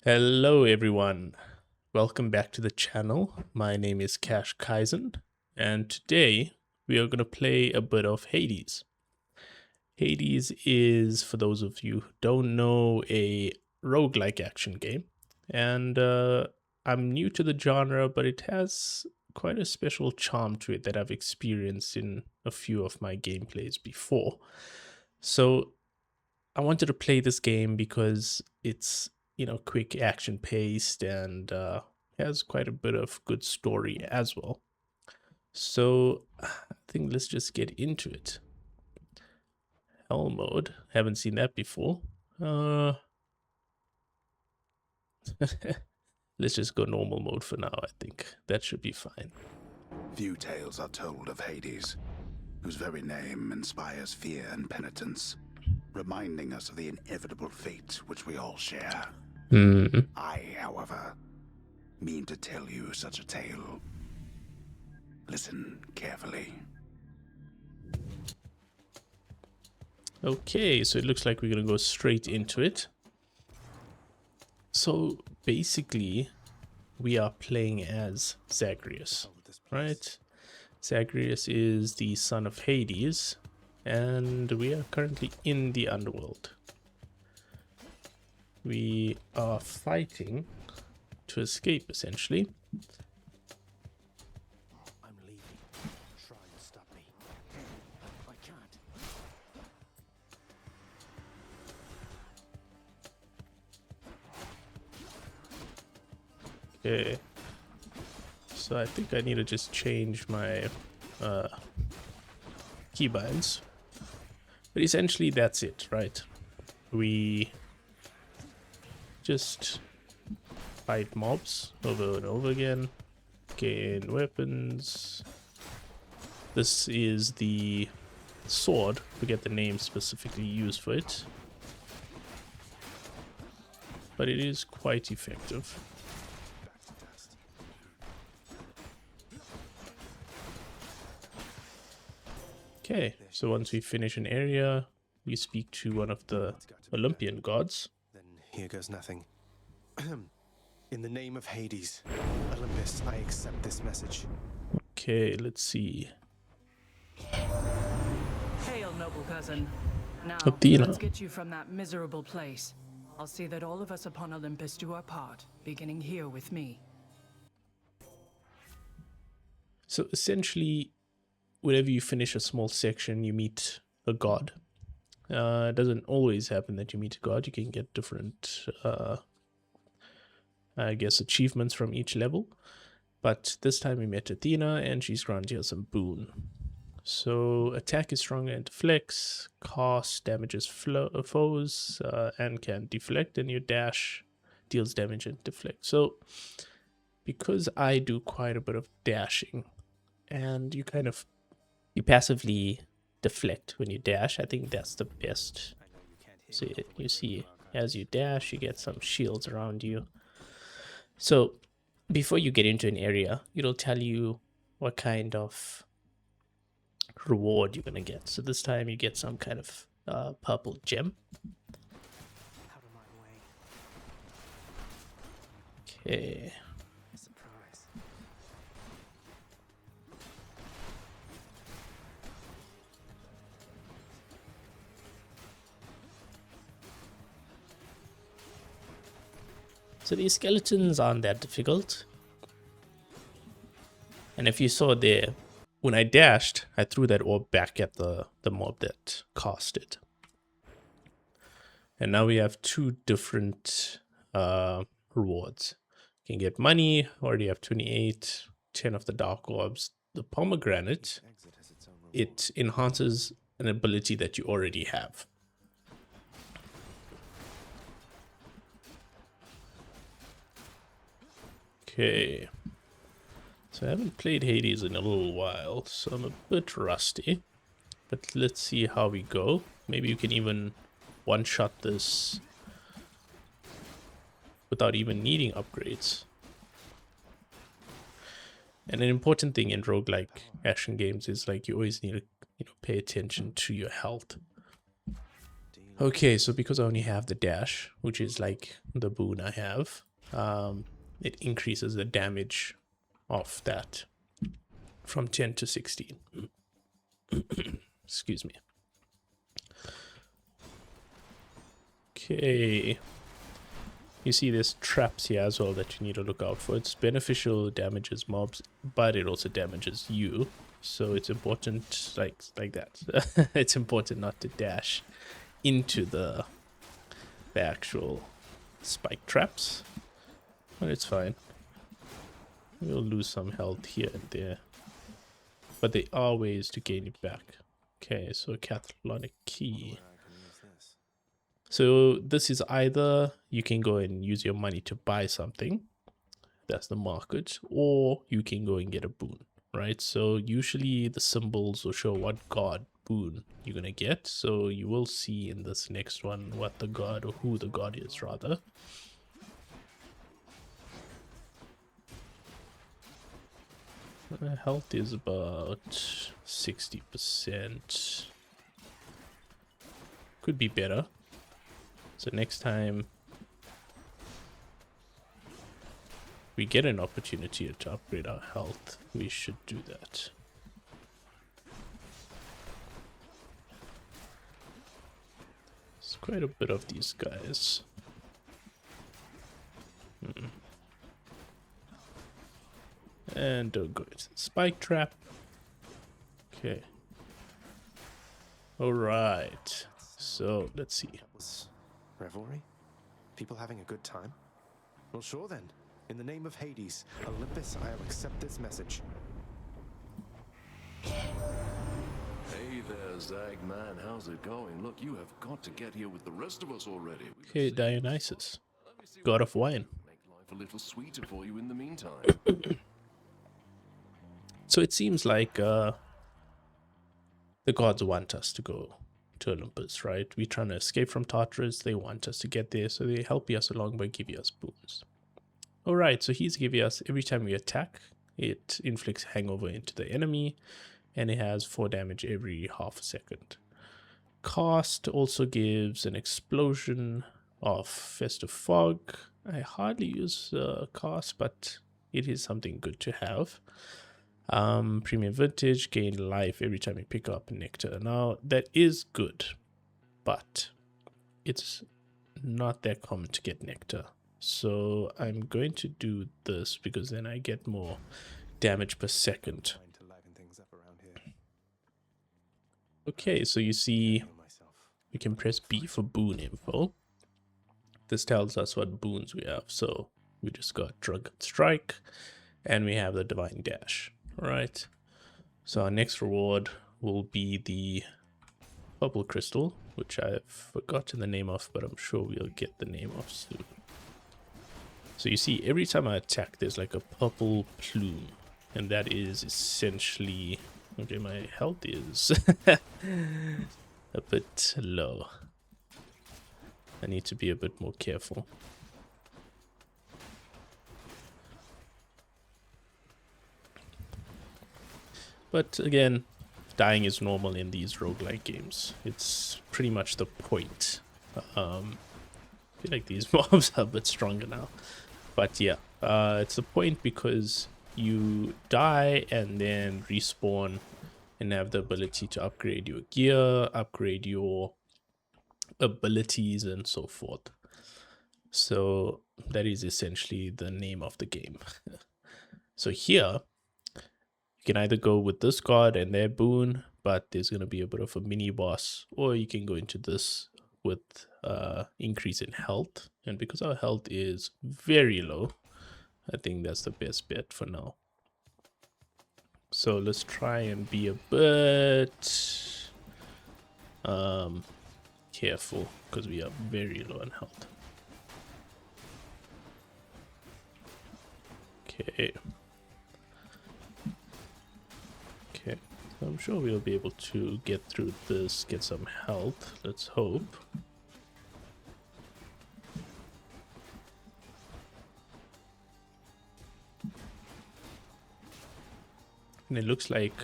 Hello, everyone. Welcome back to the channel. My name is Cash Kaizen, and today we are going to play a bit of Hades. Hades is, for those of you who don't know, a roguelike action game, and I'm new to the genre, but it has quite a special charm to it that I've experienced in a few of my gameplays before. So I wanted to play this game because it's quick action paced and has quite a bit of good story as well. So I think let's just get into it. Hell mode, haven't seen that before. Let's just go normal mode for now. I think that should be fine. Few tales are told of Hades, whose very name inspires fear and penitence, reminding us of the inevitable fate which we all share. I, however, mean to tell you such a tale. Listen carefully. Okay, so it looks like we're gonna go straight into it. So basically, we are playing as Zagreus, right? Zagreus is the son of Hades, and we are currently in the Underworld. We are fighting to escape, essentially. I'm leaving. Try and stop me. I can't. Okay. So I think I need to just change my keybinds. But essentially that's it, right? We just fight mobs over and over again, gain weapons. This is the sword, forget the name specifically used for it, but it is quite effective. Okay, so once we finish an area, we speak to one of the Olympian gods. Then here goes nothing. In the name of Hades, Olympus, I accept this message. Okay, let's see. Hail, noble cousin. Now, Athena. let's get you from that miserable place. I'll see that all of us upon Olympus do our part, beginning here with me. So essentially, whenever you finish a small section, you meet a god. It doesn't always happen that you meet a god. You can get different, I guess, achievements from each level. But this time we met Athena, and she's granted us some boon. So attack is stronger and deflects, cast damages foes, and can deflect, and your dash deals damage and deflect. So because I do quite a bit of dashing, and you passively deflect when you dash, I think that's the best. So you see, as you dash, you get some shields around you. So before you get into an area, it'll tell you what kind of reward you're gonna get. So this time you get some kind of purple gem. Out of my way. Okay. Surprise. So these skeletons aren't that difficult. And if you saw there, when I dashed, I threw that orb back at the mob that cast it. And now we have two different rewards. You can get money, already have 28, 10 of the dark orbs. The pomegranate, Exit has its own reward. it enhances an ability that you already have. Okay. So I haven't played Hades in a little while, so I'm a bit rusty. But let's see how we go. Maybe you can even one-shot this without even needing upgrades. And an important thing in roguelike action games is like you always need to pay attention to your health. Do you Okay, so because I only have the dash, which is like the boon I have, it increases the damage of that from 10 to 16. Excuse me. Okay. You see there's traps here as well that you need to look out for. It's beneficial, damages mobs, but it also damages you. So it's important, like that. It's important not to dash into the actual spike traps. But it's fine. We'll lose some health here and there. But there are ways to gain it back. Okay, so Cathlonic Key. So this is either you can go and use your money to buy something, that's the market, or you can go and get a boon, right? So usually the symbols will show what god boon you're gonna get. So you will see in this next one what the god, or who the god is rather. Health is about 60%. Could be better. So next time we get an opportunity to upgrade our health, we should do that. There's quite a bit of these guys. And don't go into the spike trap. Okay. Alright. So let's see. That was revelry? People having a good time? Well, sure then. In the name of Hades, Olympus, I'll accept this message. Hey there, Zagman. How's it going? Look, you have got to get here with the rest of us already. Okay, Dionysus, god of wine. Make life a little sweeter for you in the meantime. So it seems like the gods want us to go to Olympus, right? We're trying to escape from Tartarus. They want us to get there, so they help us along by giving us boons. Alright, so he's giving us, every time we attack, it inflicts hangover into the enemy, and it has 4 damage every half a second. Cast also gives an explosion of Festive Fog. I hardly use cast, but it is something good to have. Premium Vintage, gain life every time you pick up Nectar. Now, that is good, but it's not that common to get Nectar. So I'm going to do this because then I get more damage per second. Okay, so you see we can press B for boon info. This tells us what boons we have. So we just got Drunken Strike and we have the Divine Dash. Alright, so our next reward will be the Purple Crystal, which I've forgotten the name of, but I'm sure we'll get the name of soon. So you see, every time I attack, there's like a purple plume, and that is essentially... Okay, my health is a bit low. I need to be a bit more careful. But again, dying is normal in these roguelike games. It's pretty much the point. I feel like these mobs are a bit stronger now. But yeah, it's the point because you die and then respawn and have the ability to upgrade your gear, upgrade your abilities and so forth. So that is essentially the name of the game. So here, you can either go with this god and their boon, but there's going to be a bit of a mini boss, or you can go into this with increase in health. And because our health is very low, I think that's the best bet for now. So let's try and be a bit careful because we are very low on health. Okay. Okay, so I'm sure we'll be able to get through this, get some health. Let's hope. And it looks like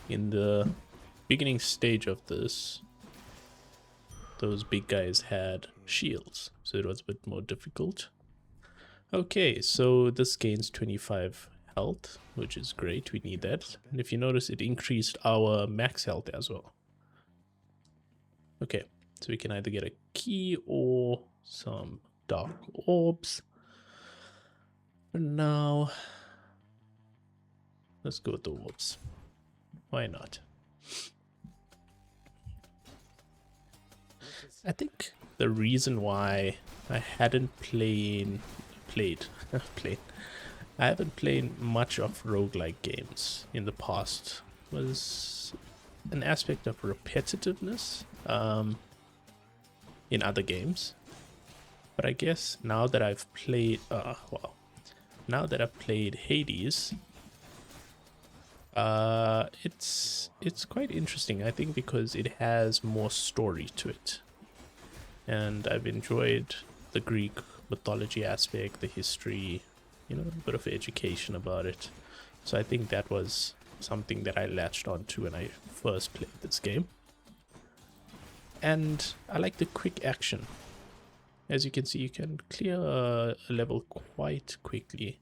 in the beginning stage of this, those big guys had shields, so it was a bit more difficult. Okay, so this gains 25 health, which is great. We need that. And if you notice, it increased our max health as well. Okay, so we can either get a key or some dark orbs. For now, let's go with the orbs. Why not? I think the reason why I hadn't played I haven't played much of roguelike games in the past was an aspect of repetitiveness in other games. But I guess now that I've played now that I've played Hades, it's quite interesting, I think, because it has more story to it. And I've enjoyed the Greek mythology aspect, the history, you know, a bit of education about it. So I think that was something that I latched onto when I first played this game. And I like the quick action. As you can see, you can clear a level quite quickly.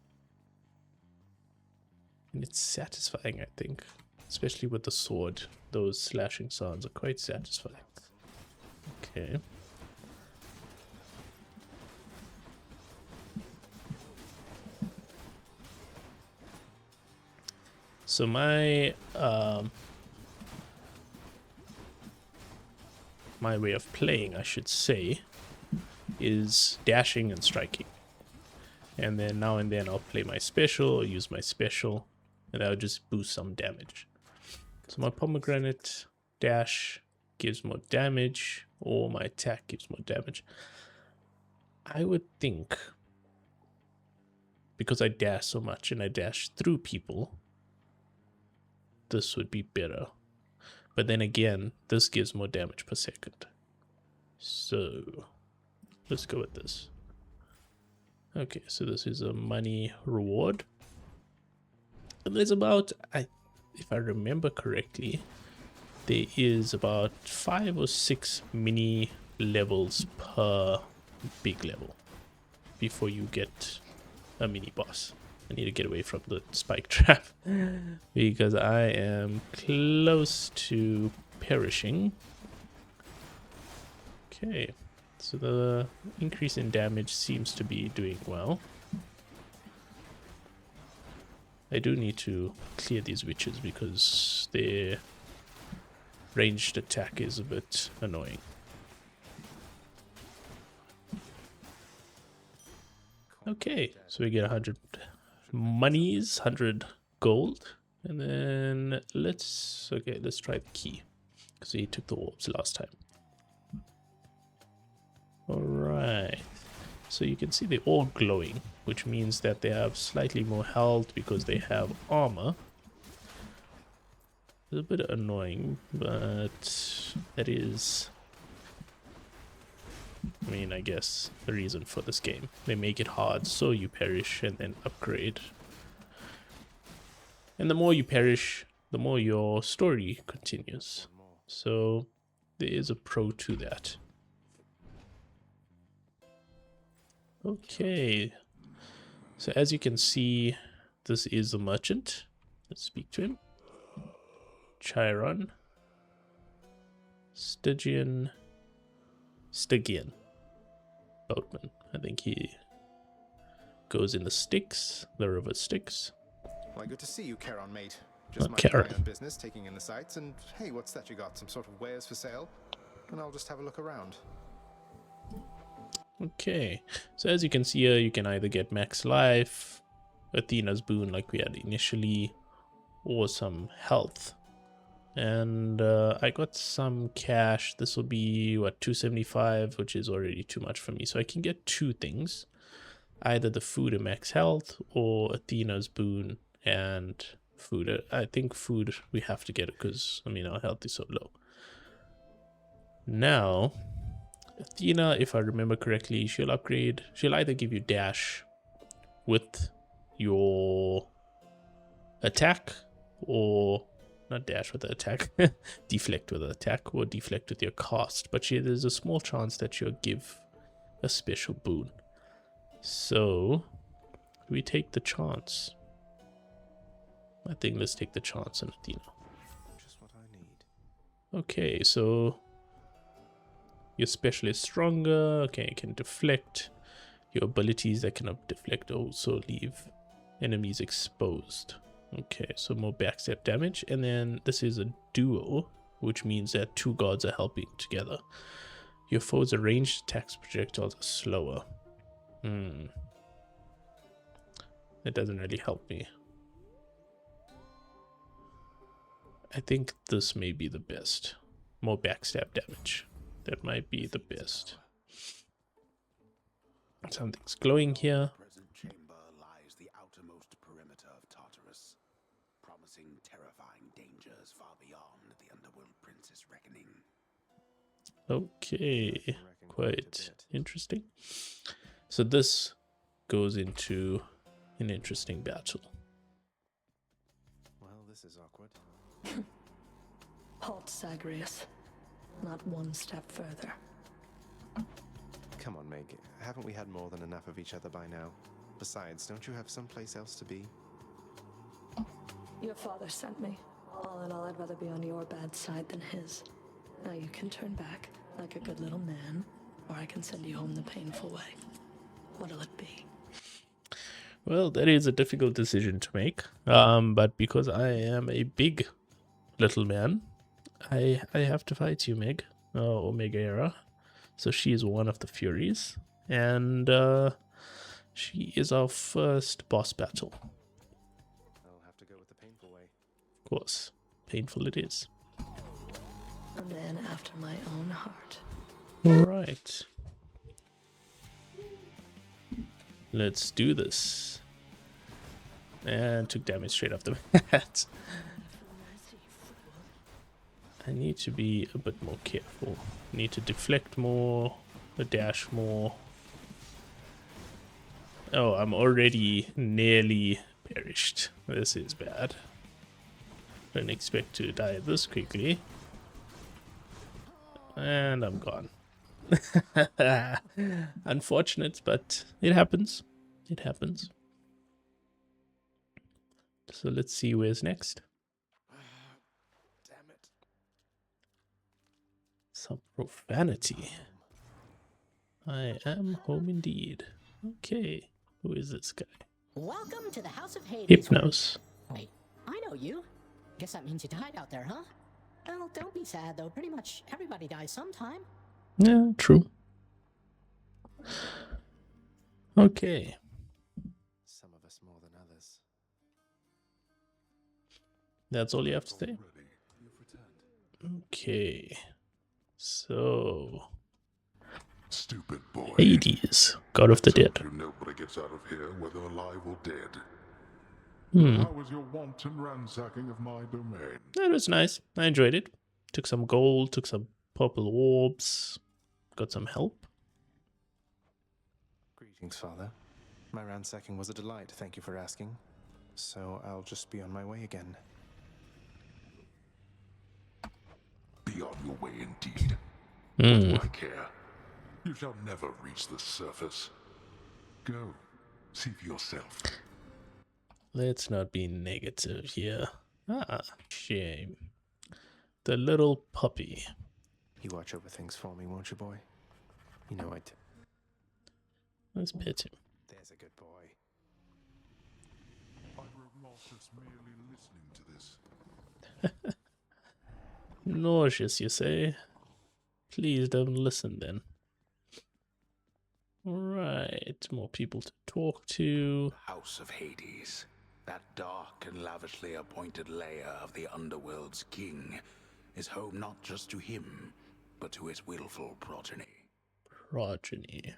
And it's satisfying, I think. Especially with the sword. Those slashing sounds are quite satisfying. Okay. So my my way of playing, I should say, is dashing and striking. And then now and then I'll play my special or use my special, and that'll just boost some damage. So my pomegranate dash gives more damage, or my attack gives more damage. I would think, because I dash so much and I dash through people, this would be better. But then again, this gives more damage per second. So let's go with this. Okay, so this is a money reward. And there's about, if I remember correctly, there is about 5 or 6 mini levels per big level before you get a mini boss. I need to get away from the spike trap because I am close to perishing. Okay, so the increase in damage seems to be doing well. I do need to clear these witches because their ranged attack is a bit annoying. Okay, so we get 100 monies, 100 gold, and then let's try the key because he took the orbs last time. Alright, so you can see they're all glowing, which means that they have slightly more health because they have armor. It's a bit annoying, but that is, I mean, I guess the reason for this game. They make it hard so you perish and then upgrade. And the more you perish, the more your story continues. So there is a pro to that. Okay. So as you can see, this is the merchant. Let's speak to him. Chiron. Stygian boatman. I think he goes in the Styx, the river Styx. Why, good to see you, Charon, mate. Just my own business, taking in the sights, and hey, what's that you got? Some sort of wares for sale? And I'll just have a look around. Okay, so as you can see here, you can either get max life, Athena's boon like we had initially, or some health. And I got some cash. This will be, what, 275, which is already too much for me. So I can get two things. Either the food and max health, or Athena's boon and food. I think food, we have to get it because, I mean, our health is so low. Now, Athena, if I remember correctly, she'll either give you dash with your attack, or not dash with the attack, deflect with the attack or deflect with your cast. But there's a small chance that you'll give a special boon. So we take the chance. I think let's take the chance on Athena. Just what I need. Okay, so your special is stronger. Okay, it can deflect. Your abilities that cannot deflect also leave enemies exposed. Okay, so more backstab damage. And then this is a duo, which means that two gods are helping together. Your foes' ranged attacks projectiles are slower. That doesn't really help me. I think this may be the best. More backstab damage. That might be the best. Something's glowing here. The present chamber lies the outermost perimeter of Tartarus, promising terrifying dangers far beyond the Underworld Prince's reckoning. Okay, quite interesting. So this goes into an interesting battle. Well, this is awkward. Halt, Zagreus. Not one step further. Come on, Meg. Haven't we had more than enough of each other by now? Besides, don't you have someplace else to be? Your father sent me. All in all, I'd rather be on your bad side than his. Now you can turn back, like a good little man, or I can send you home the painful way. What'll it be? Well, that is a difficult decision to make. But because I am a big little man, I have to fight you, Meg. Omega Era. So she is one of the Furies. And she is our first boss battle. I'll have to go with the painful way. Of course. Painful it is. A man after my own heart. Alright. Let's do this. And took damage straight off the bat. I need to be a bit more careful. Need to deflect more, dash more. Oh, I'm already nearly perished. This is bad. Didn't expect to die this quickly. And I'm gone. Unfortunate, but it happens. It happens. So let's see where's next. Damn it. Some profanity. I am home indeed. Okay. Who is this guy? Welcome to the House of Hades. Hypnos. Wait, I know you. Guess that means you died out there, huh? Well, don't be sad, though. Pretty much everybody dies sometime. Yeah, true. Okay. Some of us more than others. That's all you have to say? Okay. So... Stupid boy. Hades, God of the Dead. You nobody gets out of here, whether alive or dead. Hmm. How was your wanton ransacking of my domain? That was nice. I enjoyed it. Took some gold, took some purple orbs, got some help. Greetings, Father. My ransacking was a delight, thank you for asking. So I'll just be on my way again. Be on your way indeed. Hmm. What do I care? You shall never reach the surface. Go, see for yourself. Let's not be negative here. Ah, shame. The little puppy. You watch over things for me, won't you, boy? You know I do. Let's pet him. There's a good boy. I grew nauseous merely listening to this. Nauseous, you say? Please don't listen then. Alright, more people to talk to. House of Hades, that dark and lavishly appointed lair of the Underworld's king, is home not just to him, but to his willful progeny. Progeny.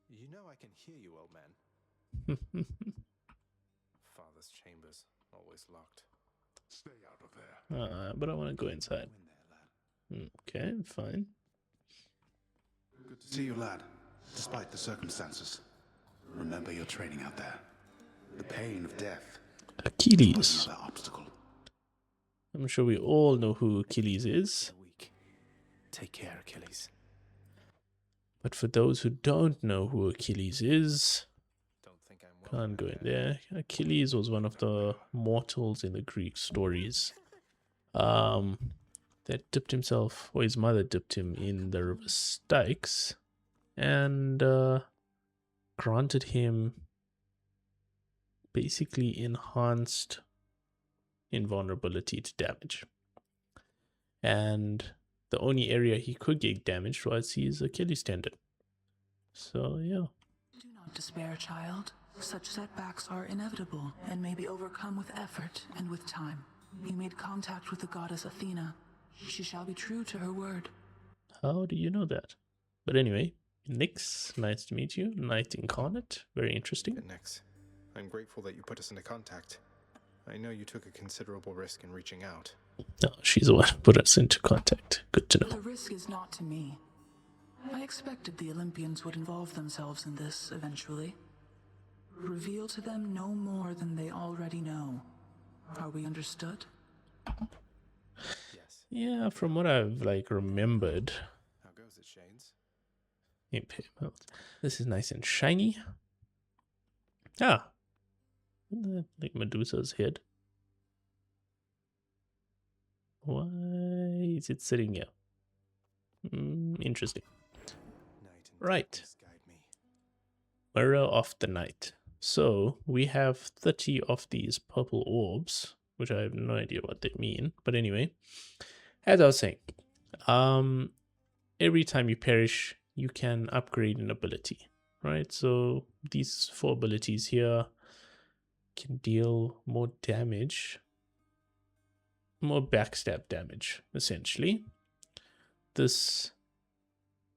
You know I can hear you, old man. Father's chambers, always locked. Stay out of there. But I want to go inside. Okay, fine. Good to see you, lad, despite the circumstances. Remember your training out there. The pain of death Achilles. was another obstacle. I'm sure we all know who Achilles is. Take care, Achilles. But for those who don't know who Achilles is, Don't think I'm can't go in there. Achilles was one of the mortals in the Greek stories. That dipped himself, or his mother dipped him in the river Styx, and granted him basically enhanced invulnerability to damage. And the only area he could get damaged was his Achilles tendon. So, yeah. Do not despair, child. Such setbacks are inevitable and may be overcome with effort and with time. You made contact with the goddess Athena. She shall be true to her word. How do you know that? But anyway, Nyx, nice to meet you. Knight Incarnate, very interesting. Nyx, I'm grateful that you put us into contact. I know you took a considerable risk in reaching out. No, she's the one who put us into contact. Good to know. The risk is not to me. I expected the Olympians would involve themselves in this eventually. Reveal to them no more than they already know. Are we understood? Yes. Yeah, from what I've remembered. How goes it, Shades? Impalement. This is nice and shiny. Ah, like Medusa's head. Why is it sitting here? Interesting. Right. Mirror of the Night. So we have 30 of these purple orbs, which I have no idea what they mean. But anyway, as I was saying, every time you perish, you can upgrade an ability, right? So these 4 abilities here can deal more damage, more backstab damage, essentially. This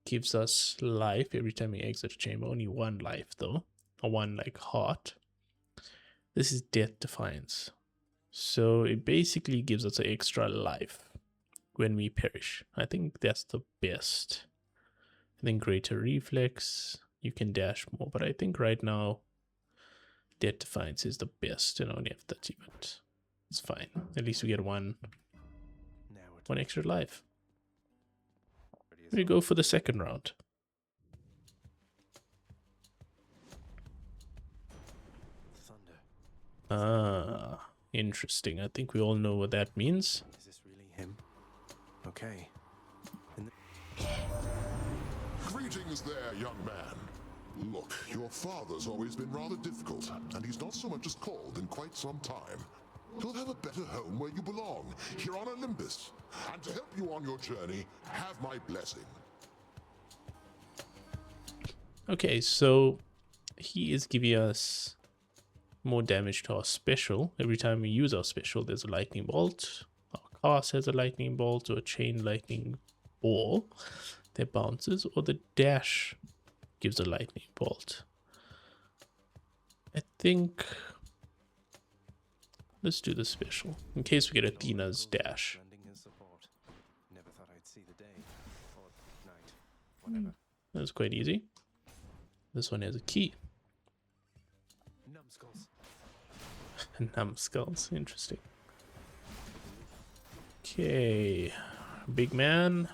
gives us life every time we exit a chamber. Only 1 life though, or 1 heart. This is Death Defiance. So it basically gives us an extra life when we perish. I think that's the best. I think Greater Reflex, you can dash more, but I think right now Death Defiance is the best, and I only have 30, but it's fine. At least we get one extra life. We go for the second round. Ah, interesting. I think we all know what that means. Is this really him? Okay. Greetings there, young man. Look, your father's always been rather difficult, and he's not so much as called in quite some time. You'll have a better home where you belong, here on Olympus. And to help you on your journey, have my blessing. Okay, so he is giving us more damage to our special. Every time we use our special, there's a lightning bolt. Our cast has a lightning bolt or a chain lightning ball that bounces, or the dash gives a lightning bolt. I think let's do the special in case we get Athena's dash. Never thought I'd see the day or night, whatever. That's quite easy. This one has a key. Numbskulls. Numbskulls, interesting. Okay, big man.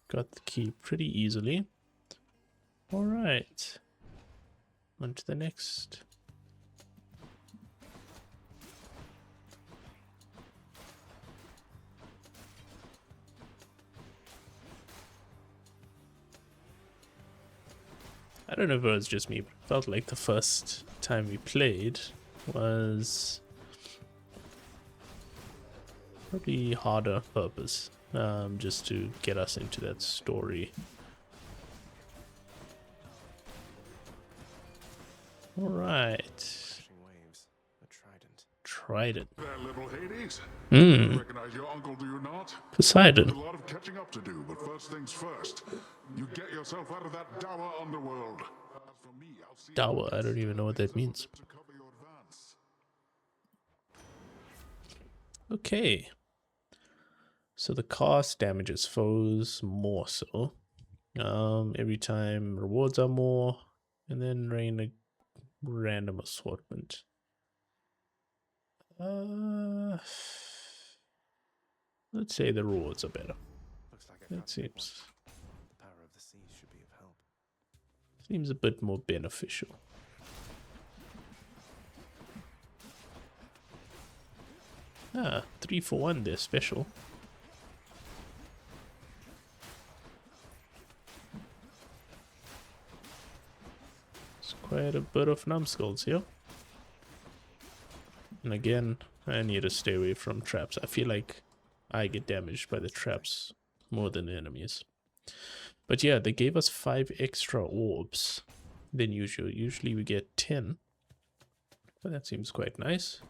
Got the key pretty easily. All right, on to the next. I don't know if it was just me, but it felt like the first time we played was probably harder purpose, just to get us into that story. All right. Waves, a trident. Trident. There, little Hades. You recognize your uncle, do you not? Poseidon. A lot of catching up to do, but first things first. You get yourself out of that dour underworld. As for me, I'll see Dower, I don't even know what that means. to cover your advance. Okay. So the cost damages foes more so. Every time rewards are more, and then rain a random assortment. Let's say the rewards are better. Looks like That seems the power of the sea should be of help. seems a bit more beneficial. Ah, 3 for 1 there, special. It's quite a bit of numbskulls here. And again, I need to stay away from traps. I feel like I get damaged by the traps more than the enemies. But yeah, they gave us 5 extra orbs than usual. Usually we get 10. But that seems quite nice.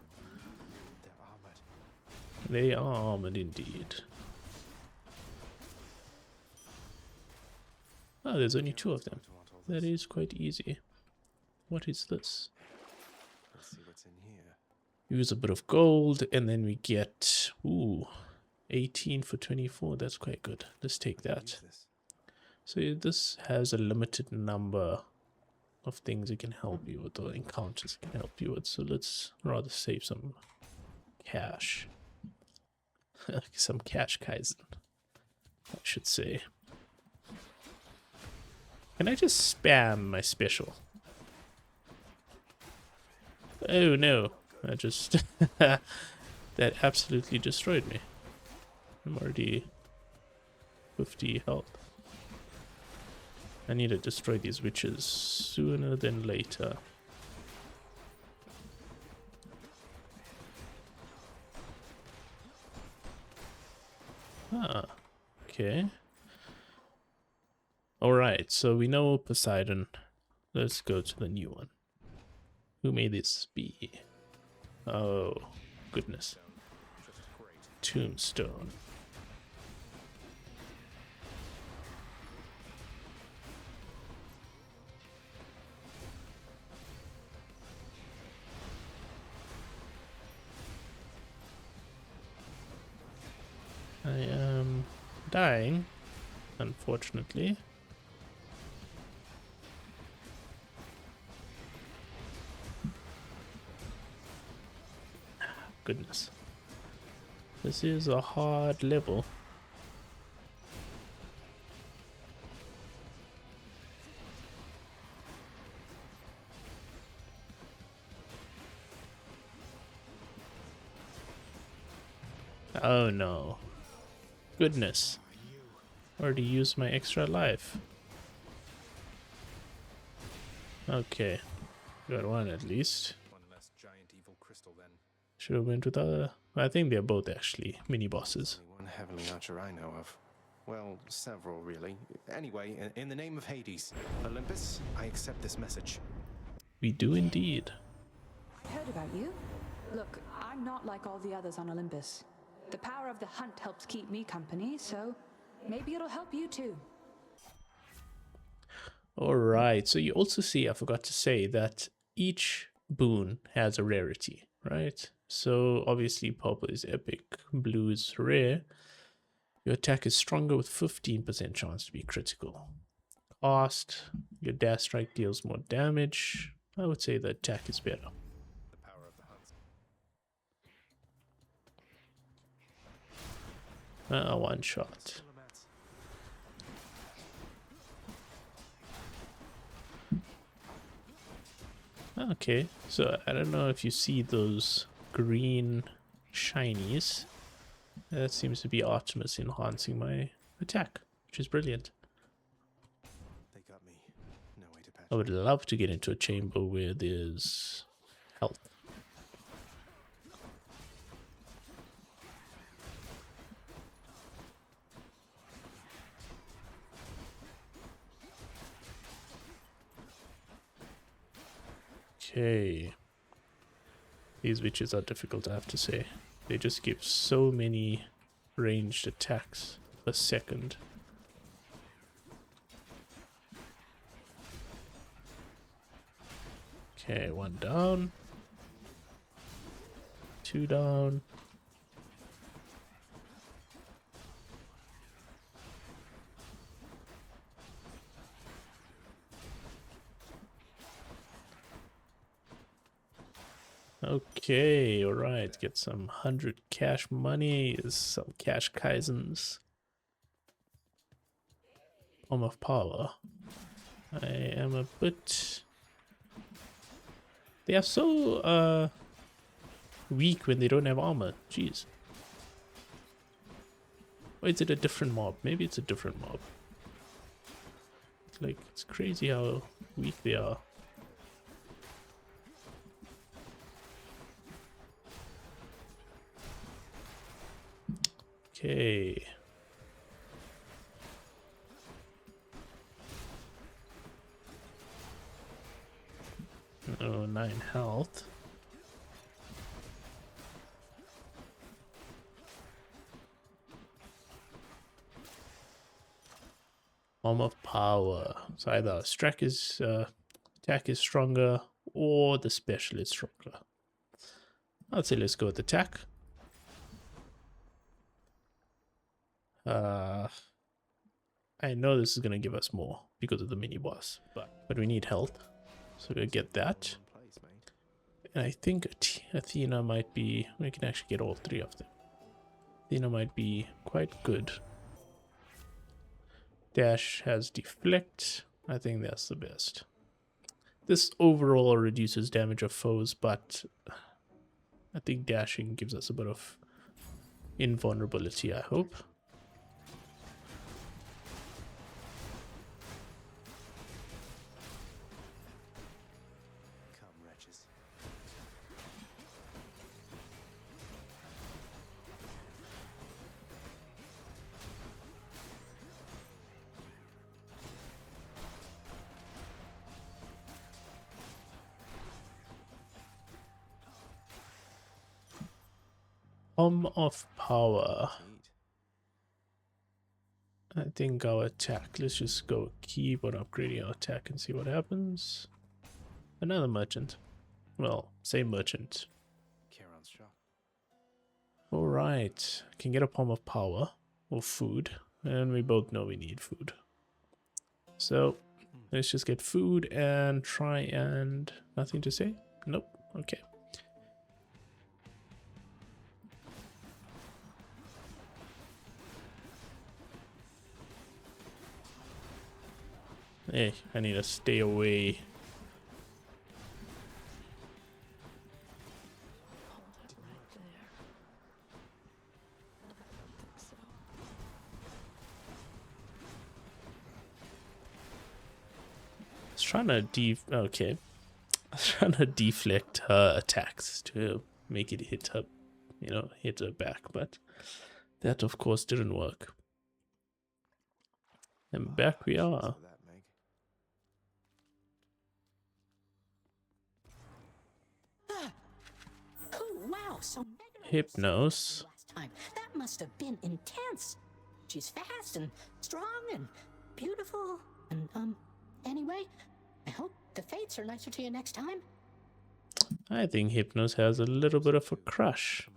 They're armored. They are armored indeed. Oh, there's only 2 of them. That is quite easy. What is this? Let's see what's in here. Use a bit of gold, and then we get, ooh, 18 for 24. That's quite good. Let's take that. So this has a limited number of things it can help you with, or encounters it can help you with. So let's rather save some cash. Some cash, Kaizen, I should say. Can I just spam my special? Oh no, I just... that absolutely destroyed me. I'm already 50 health. I need to destroy these witches sooner than later. Ah, okay. Alright, so we know Poseidon. Let's go to the new one. Who may this be? Oh, goodness. Tombstone. I am dying, unfortunately. Goodness. This is a hard level. Oh no. Goodness. Already used my extra life. Okay. Got one at least. One less giant evil crystal then. Should have went with other. I think they're both actually mini bosses. Only one heavenly archer I know of. Well, several really. Anyway, in the name of Hades, Olympus, I accept this message. We do indeed. I heard about you. Look, I'm not like all the others on Olympus. The power of the hunt helps keep me company, so maybe it'll help you too. Alright, so you also see, I forgot to say, that each boon has a rarity, right? So obviously purple is epic, blue is rare. Your attack is stronger with 15% chance to be critical. Cost, your dash strike deals more damage. I would say the attack is better. The power of the hunt. One shot. Okay, so I don't know if you see those green shinies. That seems to be Artemis enhancing my attack, which is brilliant. They got me. No way to patch. I would love to get into a chamber where there's health. Okay. These witches are difficult, I have to say. They just give so many ranged attacks a second. Okay, 1 down. 2 down. Okay, alright. Get some 100 cash money, some cash kaizens. Arm of power. I am a bit... They are so weak when they don't have armor. Jeez. Or is it a different mob? Maybe it's a different mob. Like, it's crazy how weak they are. Okay. Oh, 9 health. Arm of power. So either attack is stronger or the special is stronger. I'd say let's go with attack. I know this is gonna give us more because of the mini boss, but we need health, so we'll get that. And I think Athena might be. We can actually get all 3 of them. Athena might be quite good. Dash has deflect. I think that's the best. This overall reduces damage of foes, but I think dashing gives us a bit of invulnerability, I hope. Arm of power. I think our attack. Let's just go keep on upgrading our attack and see what happens. Another merchant. Well, same merchant. Alright. Can get a palm of power or food. And we both know we need food. So let's just get food and try and... Nothing to say? Nope. Okay. Hey, I need to stay away. I was trying to okay. I was trying to deflect her attacks to make it hit her, hit her back, but that of course didn't work. And back we are. Wow, so Hypnos. last time. That must have been intense. She's fast and strong and beautiful. And anyway, I hope the fates are nicer to you next time. I think Hypnos has a little bit of a crush.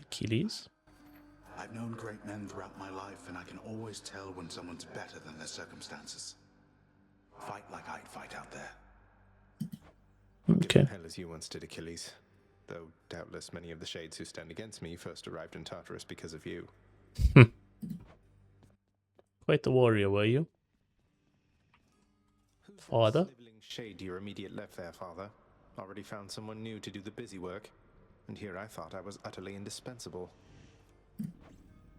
Achilles. I've known great men throughout my life, and I can always tell when someone's better than their circumstances. Fight like I'd fight out there. Okay. Hell as you once did, Achilles. Though doubtless many of the shades who stand against me first arrived in Tartarus because of you. Quite the warrior, were you? Father? Sniveling shade to your immediate left there, father. Already found someone new to do the busy work. And here I thought I was utterly indispensable.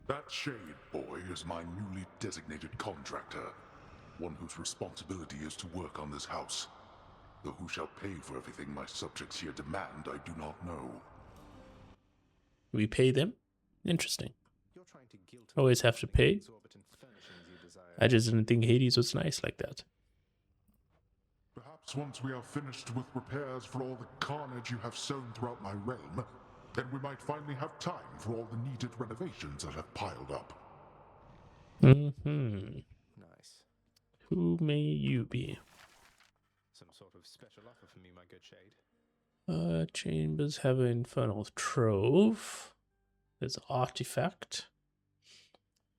That shade boy is my newly designated contractor. One whose responsibility is to work on this house. Though who shall pay for everything my subjects here demand, I do not know. We pay them? Interesting. Always have to pay? I just didn't think Hades was nice like that. Perhaps once we are finished with repairs for all the carnage you have sown throughout my realm, then we might finally have time for all the needed renovations that have piled up. Mm-hmm. Nice. Who may you be? Some sort of special offer for me, my good shade. Chambers have an infernal trove. There's artifact.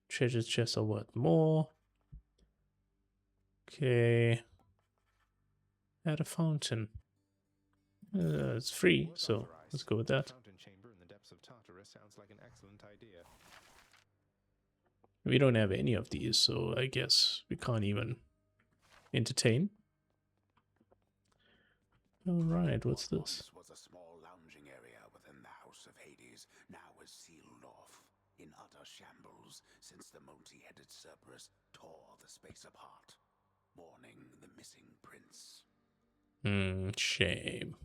Treasure chests are worth more. Okay. Add a fountain. It's free, so let's go with that. Fountain chamber in the depths of Tartarus sounds like an excellent idea. We don't have any of these, so I guess we can't even entertain. Alright, what's this? Was a small lounging area within the House of Hades, now is sealed off, in utter shambles, since the multi-headed Cerberus tore the space apart, mourning the missing prince. Shame.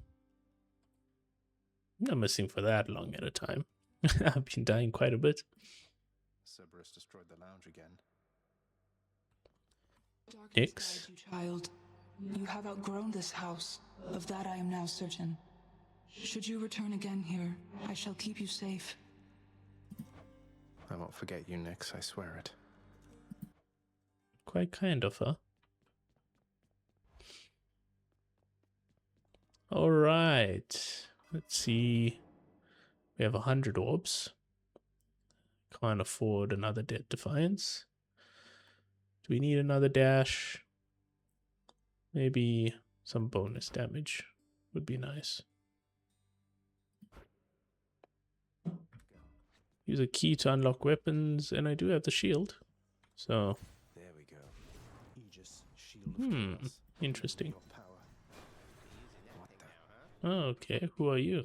I'm not missing for that long at a time. I've been dying quite a bit. Cerberus destroyed the lounge again. Darkness guide you, child. You have outgrown this house. Of that I am now certain. Should you return again here, I shall keep you safe. I won't forget you, Nyx, I swear it. Quite kind of her. Alright. Let's see. We have 100 orbs. Can't afford another Dead Defiance. Do we need another dash? Maybe some bonus damage would be nice. Use a key to unlock weapons, and I do have the shield. So there we go. Aegis, shield of chaos. Interesting. What the? Oh, okay, who are you?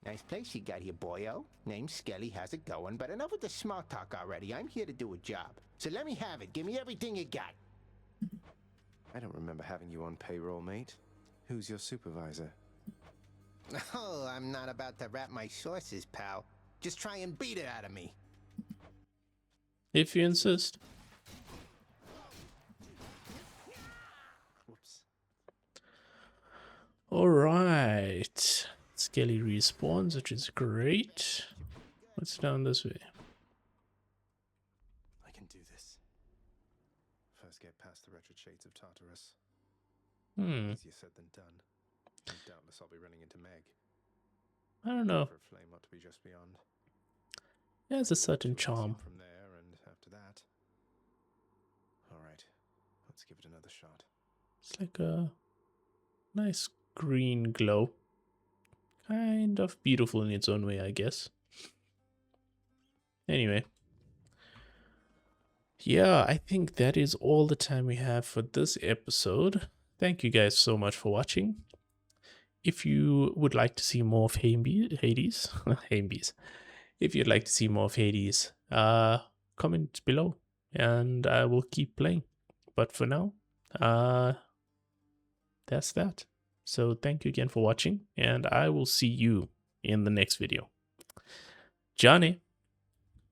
Nice place you got here, boyo. Name's Skelly, how's it going? But enough with the small talk already. I'm here to do a job. So let me have it. Give me everything you got. I don't remember having you on payroll, mate. Who's your supervisor? Oh, I'm not about to wrap my sources, pal. Just try and beat it out of me. If you insist. Whoops. Alright. Skelly respawns, which is great. What's down this way? I can do this. First get past the wretched shades of Tartarus. Easier said than done. And doubtless I'll be running into Meg. I don't know. For a flame not to be just beyond. There's a certain charm. From there, and after that. Alright, let's give it another shot. It's like a nice green glow. Kind of beautiful in its own way, I guess. Anyway. Yeah, I think that is all the time we have for this episode. Thank you guys so much for watching. If you would like to see more of Hades, if you'd like to see more of Hades, comment below and I will keep playing. But for now, that's that. So thank you again for watching, and I will see you in the next video. Johnny.